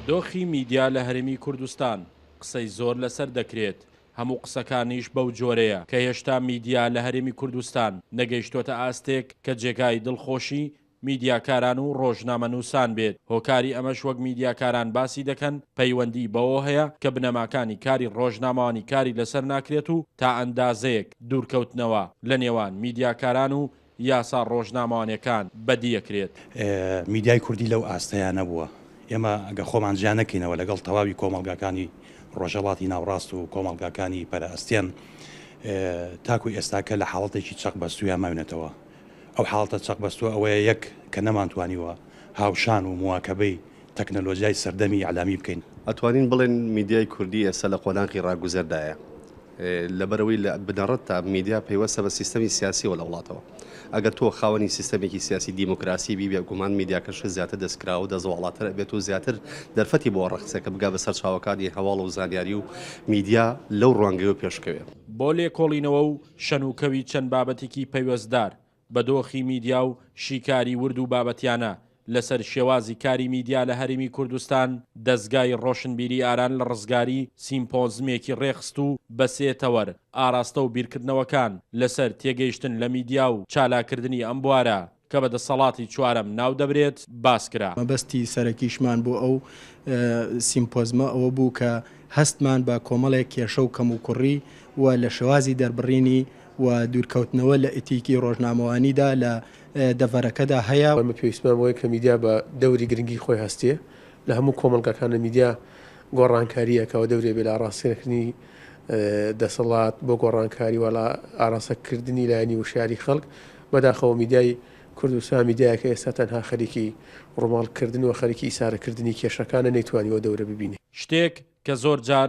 دۆخی میدیا لە هەرێمی کوردستان قسەی زۆر لەسەر دەکرێت هەموو قسەکانیش بەو جۆرەیە کە هێشتا میدیا لە هەرێمی کوردستان نەگەیشتۆتە ئاستێک کە جێگای دڵخۆشی میدیاکاران و ڕۆژنامەنووسان بێت. هۆکاری ئەمەش وەک میدیاکاران باسی دەکەن پەیوەندی بەوە هەیە کە بنەماکانی کاری ڕۆژنامەوانی کاری لەسەر ناکرێت و تا ئەندازەیەک دوورکەوتنەوە لە نێوان میدیاکاران و یاسا ڕۆژنامەوانیەکان بەدیەکرێت. میدیای کوردی لەو ئاستەیە نەبووە. ئێمە ئەگە خۆمان جیان نەکەینەوە لەگەڵ تەواوی کۆمەڵگاکانی ڕۆژهەڵاتی ناوڕاست و کۆمەڵگاکانی پەرەستیان تاکوی ئێستاکە لە حاڵەتێکی چەق بەستویان ماوێنێتەوە. ئەو حاڵەتە چەق بەستووە ئەوەیە یەک کە نەمانتوانیوە هاوشان و مواکەبەی تەکنەلۆژیای سەردەمی عەلامی بکەین. ئەتوانین بڵێن میدیای کوردی ئێستا لە قۆناغی ڕاگوزەردایە لەبەرەوەی لە بنەڕەت تا میدیا پەیوەستە بە سیستەمی سیاسی و لە وڵاتەوە. ئەگەر تۆ خاوەنی سیستەمێکی سیاسی دیموکراسی بیبێ گومان میدیاکەش زیاتر دەستکراوە و دەزوڵاتر بێت و زیاتر دەرفەتی بۆ ڕەخسەکە بگا بەسەر چاوەکانی هەواڵ و زانیاری و میدیا لەو ڕوانگەیەوە پێشکەوێت. بۆ لێکۆڵینەوە و شەنوکەوی چەند بابەتێکی پەیوەستدار بە دۆخی میدیا و شیکاری ورد و بابەتیانە لەسەر شێوازی کاری میدیا لە هەرێمی کوردستان دەستگای ڕۆشنبیری ئاران لە ڕزگاری سیمپۆزمێکی ڕێخست و بە سێ تەوەر ئاراستە و بیرکردنەوەکان لەسەر تێگەیشتن لە میدیا و چالاکردنی ئەم بوارە کە بە دەسەڵاتی چوارەم ناو دەبرێت باسکرا. مەبەستی سەرەکیشمان بۆ ئەو سیمپۆزمە ئەوە بوو کە هەستمان بە کۆمەڵێک کێشە و کەم و کوڕی و لە شێوازی دەربڕینی و دوورکەوتنەوە لە ئەتیکی ڕۆژنامەوانیدا لە دەڤەرەکەدا هەیە. ئەمە پێویستمان بۆیە کە میدیا بە دەوری گرنگی خۆی هەستێ لە هەموو کۆمەڵگەکانە میدیا گۆڕانکاریەکەەوە دەورێ بێ لە ئاڕاستێنەکردنی دەسەڵات بۆ گۆڕانکاری وەلا ئاراستەکردنی لایەنی وشاری خەڵک بەداخەوە میدیای کوردستان میدیایەکە ئێستا تەنها خەریکی ڕۆماڵکردن و خەریکی ئیسارەکردنی کێشەکانە نەیتوانیەوە دەورە ببینێ. شتێک کە زۆر جار